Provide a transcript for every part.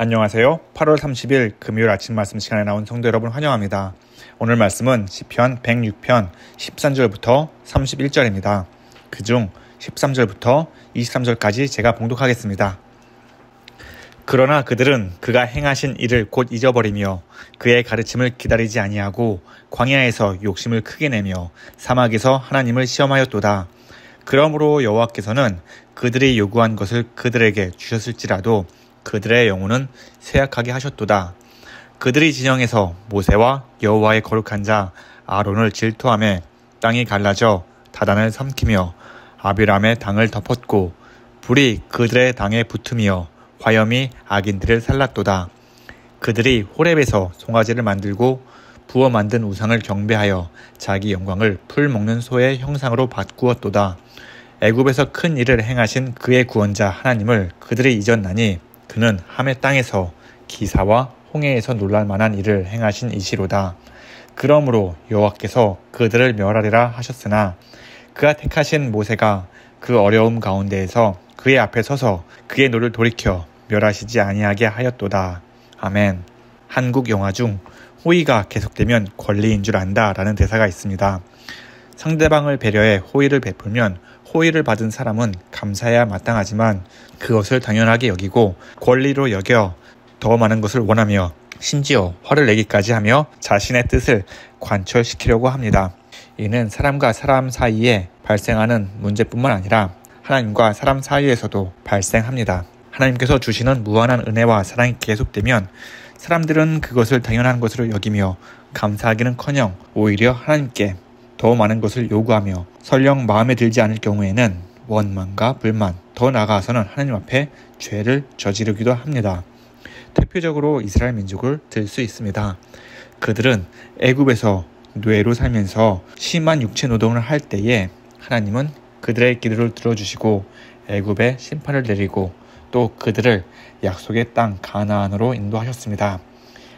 안녕하세요. 8월 30일 금요일 아침 말씀 시간에 나온 성도 여러분 환영합니다. 오늘 말씀은 시편 106편 13절부터 31절입니다. 그중 13절부터 23절까지 제가 봉독하겠습니다. 그러나 그들은 그가 행하신 일을 곧 잊어버리며 그의 가르침을 기다리지 아니하고 광야에서 욕심을 크게 내며 사막에서 하나님을 시험하였도다. 그러므로 여호와께서는 그들이 요구한 것을 그들에게 주셨을지라도 그들의 영혼은 쇠약하게 하셨도다. 그들이 진영에서 모세와 여호와의 거룩한 자 아론을 질투하며 땅이 갈라져 다단을 삼키며 아비람의 당을 덮었고 불이 그들의 당에 붙으며 화염이 악인들을 살랐도다. 그들이 호렙에서 송아지를 만들고 부어 만든 우상을 경배하여 자기 영광을 풀 먹는 소의 형상으로 바꾸었도다. 애굽에서 큰 일을 행하신 그의 구원자 하나님을 그들이 잊었나니 그는 함의 땅에서 기사와 홍해에서 놀랄 만한 일을 행하신 이시로다. 그러므로 여호와께서 그들을 멸하리라 하셨으나 그가 택하신 모세가 그 어려움 가운데에서 그의 앞에 서서 그의 노를 돌이켜 멸하시지 아니하게 하였도다. 아멘. 한국 영화 중 호의가 계속되면 권리인 줄 안다 라는 대사가 있습니다. 상대방을 배려해 호의를 베풀면 호의를 받은 사람은 감사해야 마땅하지만 그것을 당연하게 여기고 권리로 여겨 더 많은 것을 원하며 심지어 화를 내기까지 하며 자신의 뜻을 관철시키려고 합니다. 이는 사람과 사람 사이에 발생하는 문제뿐만 아니라 하나님과 사람 사이에서도 발생합니다. 하나님께서 주시는 무한한 은혜와 사랑이 계속되면 사람들은 그것을 당연한 것으로 여기며 감사하기는커녕 오히려 하나님께 더 많은 것을 요구하며 설령 마음에 들지 않을 경우에는 원망과 불만, 더 나아가서는 하나님 앞에 죄를 저지르기도 합니다. 대표적으로 이스라엘 민족을 들 수 있습니다. 그들은 애굽에서 노예로 살면서 심한 육체 노동을 할 때에 하나님은 그들의 기도를 들어주시고 애굽에 심판을 내리고 또 그들을 약속의 땅 가나안으로 인도하셨습니다.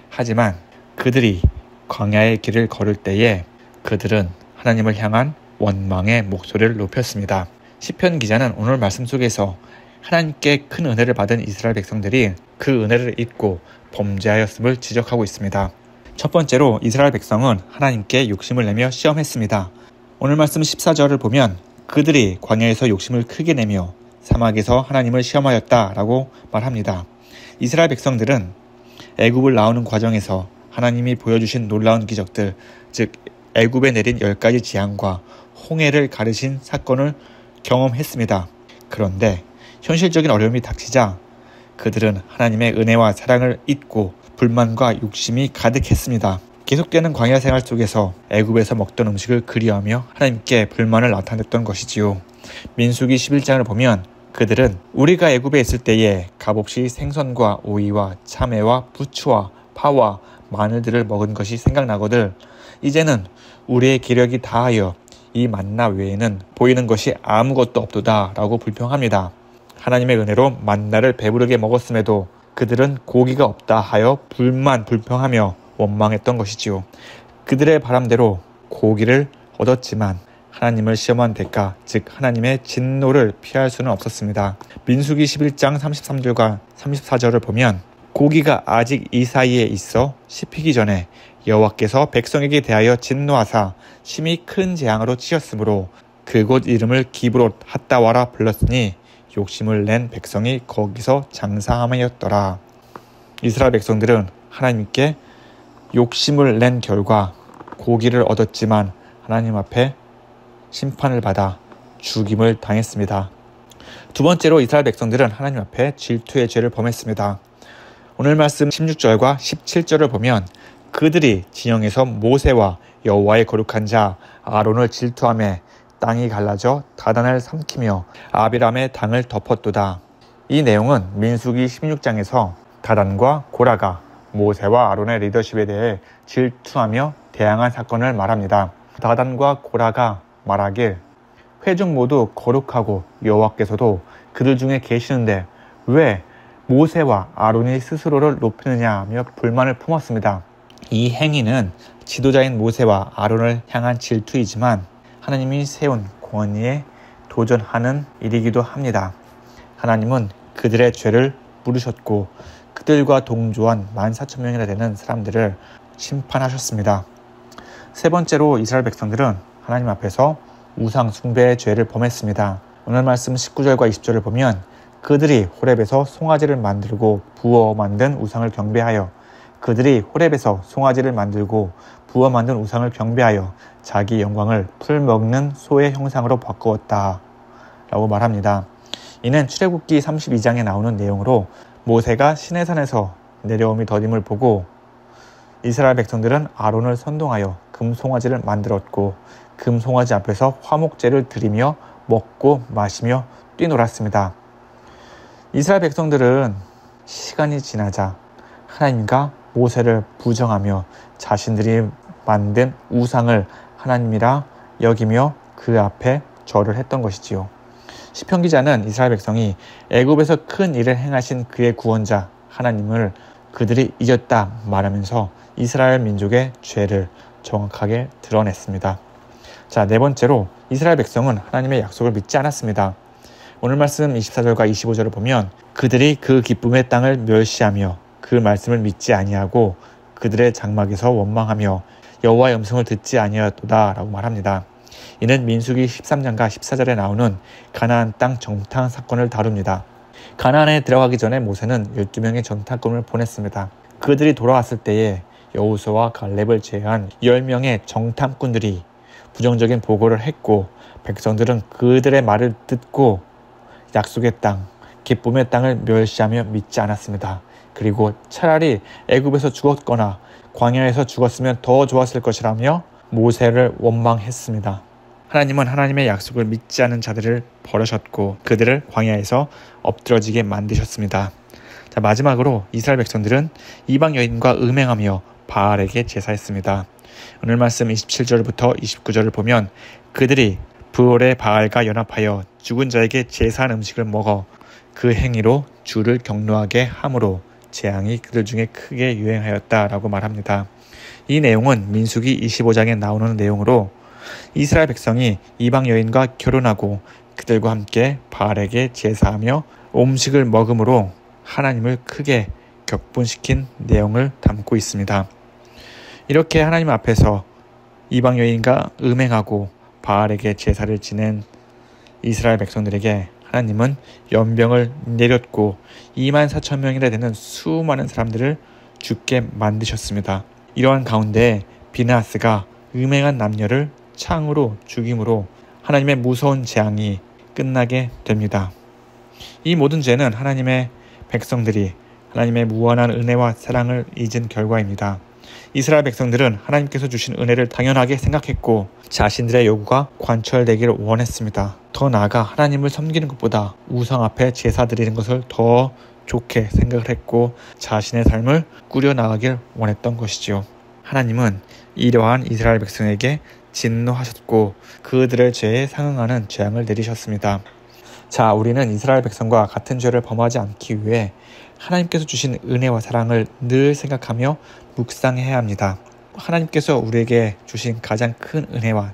하지만 그들이 광야의 길을 걸을 때에 그들은 하나님을 향한 원망의 목소리를 높였습니다. 시편 기자는 오늘 말씀 속에서 하나님께 큰 은혜를 받은 이스라엘 백성들이 그 은혜를 잊고 범죄하였음을 지적하고 있습니다. 첫 번째로 이스라엘 백성은 하나님께 욕심을 내며 시험했습니다. 오늘 말씀 14절을 보면 그들이 광야에서 욕심을 크게 내며 사막에서 하나님을 시험하였다라고 말합니다. 이스라엘 백성들은 애굽을 나오는 과정에서 하나님이 보여주신 놀라운 기적들, 즉 애굽에 내린 10가지 재앙과 홍해를 가르신 사건을 경험했습니다. 그런데 현실적인 어려움이 닥치자 그들은 하나님의 은혜와 사랑을 잊고 불만과 욕심이 가득했습니다. 계속되는 광야 생활 속에서 애굽에서 먹던 음식을 그리워하며 하나님께 불만을 나타냈던 것이지요. 민수기 11장을 보면 그들은 우리가 애굽에 있을 때에 값없이 생선과 오이와 참외와 부추와 파와 마늘들을 먹은 것이 생각나거늘 이제는 우리의 기력이 다하여 이 만나 외에는 보이는 것이 아무것도 없도다 라고 불평합니다. 하나님의 은혜로 만나를 배부르게 먹었음에도 그들은 고기가 없다 하여 불평하며 원망했던 것이지요. 그들의 바람대로 고기를 얻었지만 하나님을 시험한 대가, 즉 하나님의 진노를 피할 수는 없었습니다. 민수기 11장 33절과 34절을 보면 고기가 아직 이 사이에 있어 씹히기 전에 여호와께서 백성에게 대하여 진노하사 심히 큰 재앙으로 치셨으므로 그곳 이름을 기브롯 핫다와라 불렀으니 욕심을 낸 백성이 거기서 장사함이었더라. 이스라엘 백성들은 하나님께 욕심을 낸 결과 고기를 얻었지만 하나님 앞에 심판을 받아 죽임을 당했습니다. 두 번째로 이스라엘 백성들은 하나님 앞에 질투의 죄를 범했습니다. 오늘 말씀 16절과 17절을 보면 그들이 진영에서 모세와 여호와의 거룩한 자 아론을 질투하며 땅이 갈라져 다단을 삼키며 아비람의 당을 덮었도다. 이 내용은 민수기 16장에서 다단과 고라가 모세와 아론의 리더십에 대해 질투하며 대항한 사건을 말합니다. 다단과 고라가 말하길 회중 모두 거룩하고 여호와께서도 그들 중에 계시는데 왜 모세와 아론이 스스로를 높이느냐며 불만을 품었습니다. 이 행위는 지도자인 모세와 아론을 향한 질투이지만 하나님이 세운 권위에 도전하는 일이기도 합니다. 하나님은 그들의 죄를 물으셨고 그들과 동조한 14,000명이나 되는 사람들을 심판하셨습니다. 세 번째로 이스라엘 백성들은 하나님 앞에서 우상 숭배의 죄를 범했습니다. 오늘 말씀 19절과 20절을 보면 그들이 호렙에서 송아지를 만들고 부어 만든 우상을 경배하여 자기 영광을 풀 먹는 소의 형상으로 바꾸었다 라고 말합니다. 이는 출애굽기 32장에 나오는 내용으로 모세가 시내산에서 내려옴이 더딤을 보고 이스라엘 백성들은 아론을 선동하여 금송아지를 만들었고 금송아지 앞에서 화목제를 드리며 먹고 마시며 뛰놀았습니다. 이스라엘 백성들은 시간이 지나자 하나님과 모세를 부정하며 자신들이 만든 우상을 하나님이라 여기며 그 앞에 절을 했던 것이지요. 시편 기자는 이스라엘 백성이 애굽에서 큰 일을 행하신 그의 구원자 하나님을 그들이 잊었다 말하면서 이스라엘 민족의 죄를 정확하게 드러냈습니다. 자, 네 번째로 이스라엘 백성은 하나님의 약속을 믿지 않았습니다. 오늘 말씀 24절과 25절을 보면 그들이 그 기쁨의 땅을 멸시하며 그 말씀을 믿지 아니하고 그들의 장막에서 원망하며 여호와의 음성을 듣지 아니하였도다 라고 말합니다. 이는 민수기 13장과 14절에 나오는 가나안 땅 정탐 사건을 다룹니다. 가나안에 들어가기 전에 모세는 12명의 정탐꾼을 보냈습니다. 그들이 돌아왔을 때에 여호수아와 갈렙을 제외한 10명의 정탐꾼들이 부정적인 보고를 했고 백성들은 그들의 말을 듣고 약속의 땅, 기쁨의 땅을 멸시하며 믿지 않았습니다. 그리고 차라리 애굽에서 죽었거나 광야에서 죽었으면 더 좋았을 것이라며 모세를 원망했습니다. 하나님은 하나님의 약속을 믿지 않은 자들을 버리셨고 그들을 광야에서 엎드러지게 만드셨습니다. 자, 마지막으로 이스라엘 백성들은 이방 여인과 음행하며 바알에게 제사했습니다. 오늘 말씀 27절부터 29절을 보면 그들이 브올의 바알과 연합하여 죽은 자에게 제사한 음식을 먹어 그 행위로 주를 경노하게 함으로 재앙이 그들 중에 크게 유행하였다라고 말합니다. 이 내용은 민수기 25장에 나오는 내용으로 이스라엘 백성이 이방 여인과 결혼하고 그들과 함께 바알에게 제사하며 음식을 먹음으로 하나님을 크게 격분시킨 내용을 담고 있습니다. 이렇게 하나님 앞에서 이방 여인과 음행하고 바알에게 제사를 지낸 이스라엘 백성들에게 하나님은 연병을 내렸고 24,000명이나 되는 수많은 사람들을 죽게 만드셨습니다. 이러한 가운데 비느하스가 음행한 남녀를 창으로 죽임으로 하나님의 무서운 재앙이 끝나게 됩니다. 이 모든 죄는 하나님의 백성들이 하나님의 무한한 은혜와 사랑을 잊은 결과입니다. 이스라엘 백성들은 하나님께서 주신 은혜를 당연하게 생각했고 자신들의 요구가 관철되기를 원했습니다. 더 나아가 하나님을 섬기는 것보다 우상 앞에 제사 드리는 것을 더 좋게 생각을 했고 자신의 삶을 꾸려나가길 원했던 것이지요. 하나님은 이러한 이스라엘 백성에게 진노하셨고 그들의 죄에 상응하는 재앙을 내리셨습니다. 자, 우리는 이스라엘 백성과 같은 죄를 범하지 않기 위해 하나님께서 주신 은혜와 사랑을 늘 생각하며 묵상해야 합니다. 하나님께서 우리에게 주신 가장 큰 은혜와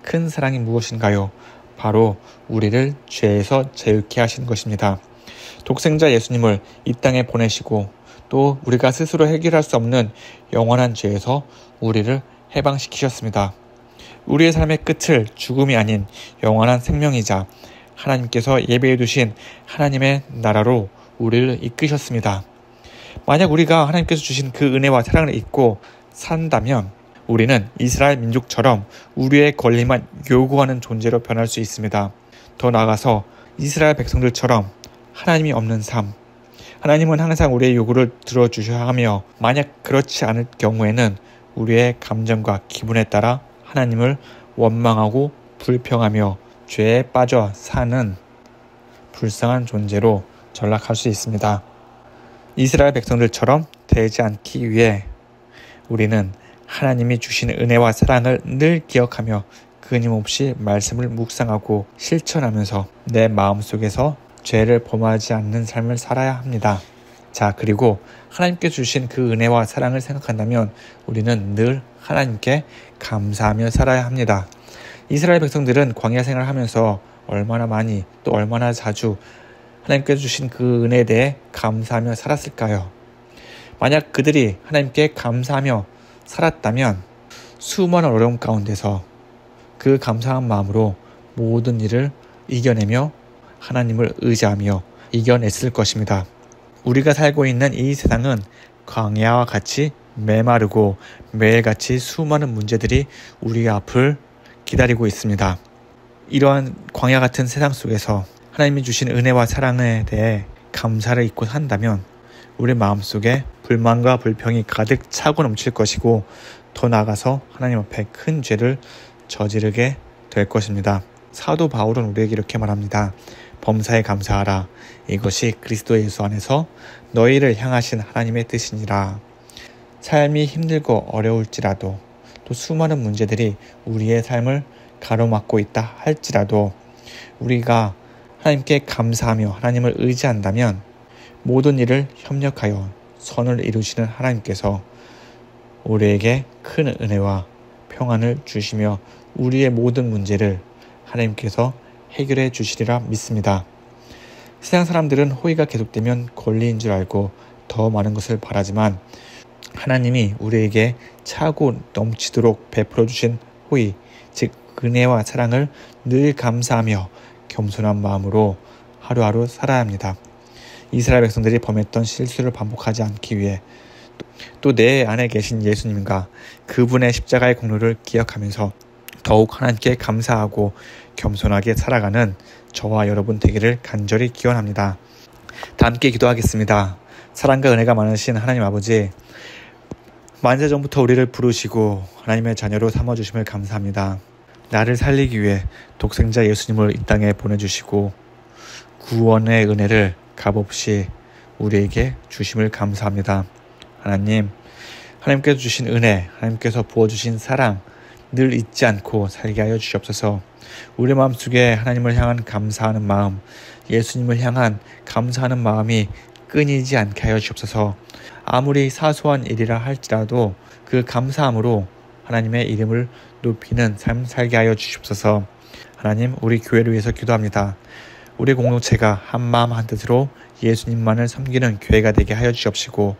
큰 사랑이 무엇인가요? 바로 우리를 죄에서 자유케 하신 것입니다. 독생자 예수님을 이 땅에 보내시고 또 우리가 스스로 해결할 수 없는 영원한 죄에서 우리를 해방시키셨습니다. 우리의 삶의 끝을 죽음이 아닌 영원한 생명이자 하나님께서 예배해 두신 하나님의 나라로 우리를 이끄셨습니다. 만약 우리가 하나님께서 주신 그 은혜와 사랑을 잊고 산다면 우리는 이스라엘 민족처럼 우리의 권리만 요구하는 존재로 변할 수 있습니다. 더 나아가서 이스라엘 백성들처럼 하나님이 없는 삶, 하나님은 항상 우리의 요구를 들어주셔야 하며 만약 그렇지 않을 경우에는 우리의 감정과 기분에 따라 하나님을 원망하고 불평하며 죄에 빠져 사는 불쌍한 존재로 전락할 수 있습니다. 이스라엘 백성들처럼 되지 않기 위해 우리는 하나님이 주신 은혜와 사랑을 늘 기억하며 끊임없이 말씀을 묵상하고 실천하면서 내 마음속에서 죄를 범하지 않는 삶을 살아야 합니다. 자, 그리고 하나님께 주신 그 은혜와 사랑을 생각한다면 우리는 늘 하나님께 감사하며 살아야 합니다. 이스라엘 백성들은 광야 생활을 하면서 얼마나 많이 또 얼마나 자주 하나님께서 주신 그 은혜에 대해 감사하며 살았을까요? 만약 그들이 하나님께 감사하며 살았다면 수많은 어려움 가운데서 그 감사한 마음으로 모든 일을 이겨내며 하나님을 의지하며 이겨냈을 것입니다. 우리가 살고 있는 이 세상은 광야와 같이 메마르고 매일같이 수많은 문제들이 우리 앞을 기다리고 있습니다. 이러한 광야 같은 세상 속에서 하나님이 주신 은혜와 사랑에 대해 감사를 잊고 산다면 우리 마음속에 불만과 불평이 가득 차고 넘칠 것이고 더 나아가서 하나님 앞에 큰 죄를 저지르게 될 것입니다. 사도 바울은 우리에게 이렇게 말합니다. 범사에 감사하라. 이것이 그리스도 예수 안에서 너희를 향하신 하나님의 뜻이니라. 삶이 힘들고 어려울지라도 또 수많은 문제들이 우리의 삶을 가로막고 있다 할지라도 우리가 하나님께 감사하며 하나님을 의지한다면 모든 일을 협력하여 선을 이루시는 하나님께서 우리에게 큰 은혜와 평안을 주시며 우리의 모든 문제를 하나님께서 해결해 주시리라 믿습니다. 세상 사람들은 호의가 계속되면 권리인 줄 알고 더 많은 것을 바라지만 하나님이 우리에게 차고 넘치도록 베풀어 주신 호의, 즉 은혜와 사랑을 늘 감사하며 겸손한 마음으로 하루하루 살아야 합니다. 이스라엘 백성들이 범했던 실수를 반복하지 않기 위해 또 내 안에 계신 예수님과 그분의 십자가의 공로를 기억하면서 더욱 하나님께 감사하고 겸손하게 살아가는 저와 여러분 되기를 간절히 기원합니다. 다 함께 기도하겠습니다. 사랑과 은혜가 많으신 하나님 아버지, 만세전부터 우리를 부르시고 하나님의 자녀로 삼아주심을 감사합니다. 나를 살리기 위해 독생자 예수님을 이 땅에 보내주시고 구원의 은혜를 값없이 우리에게 주심을 감사합니다. 하나님께서 주신 은혜, 하나님께서 부어주신 사랑 늘 잊지 않고 살게 하여 주시옵소서. 우리 마음속에 하나님을 향한 감사하는 마음, 예수님을 향한 감사하는 마음이 끊이지 않게 하여 주시옵소서. 아무리 사소한 일이라 할지라도 그 감사함으로 하나님의 이름을 높이는 삶 살게 하여 주시옵소서. 하나님, 우리 교회를 위해서 기도합니다. 우리 공동체가 한마음 한뜻으로 예수님만을 섬기는 교회가 되게 하여 주시옵시고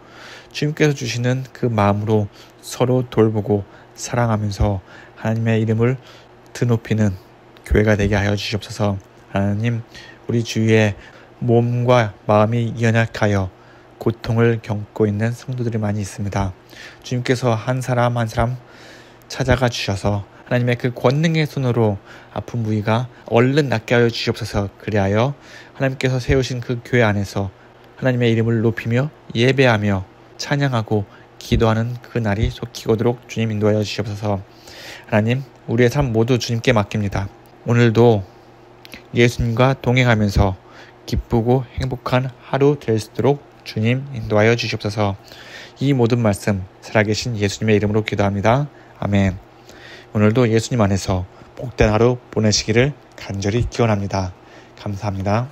주님께서 주시는 그 마음으로 서로 돌보고 사랑하면서 하나님의 이름을 드높이는 교회가 되게 하여 주시옵소서. 하나님, 우리 주위에 몸과 마음이 연약하여 고통을 겪고 있는 성도들이 많이 있습니다. 주님께서 한 사람 한 사람 찾아가 주셔서 하나님의 그 권능의 손으로 아픈 부위가 얼른 낫게 하여 주시옵소서. 그리하여 하나님께서 세우신 그 교회 안에서 하나님의 이름을 높이며 예배하며 찬양하고 기도하는 그 날이 속히 오도록 주님 인도하여 주시옵소서. 하나님, 우리의 삶 모두 주님께 맡깁니다. 오늘도 예수님과 동행하면서 기쁘고 행복한 하루 될 수 있도록 주님 인도하여 주시옵소서. 이 모든 말씀 살아계신 예수님의 이름으로 기도합니다. 아멘. 오늘도 예수님 안에서 복된 하루 보내시기를 간절히 기원합니다. 감사합니다.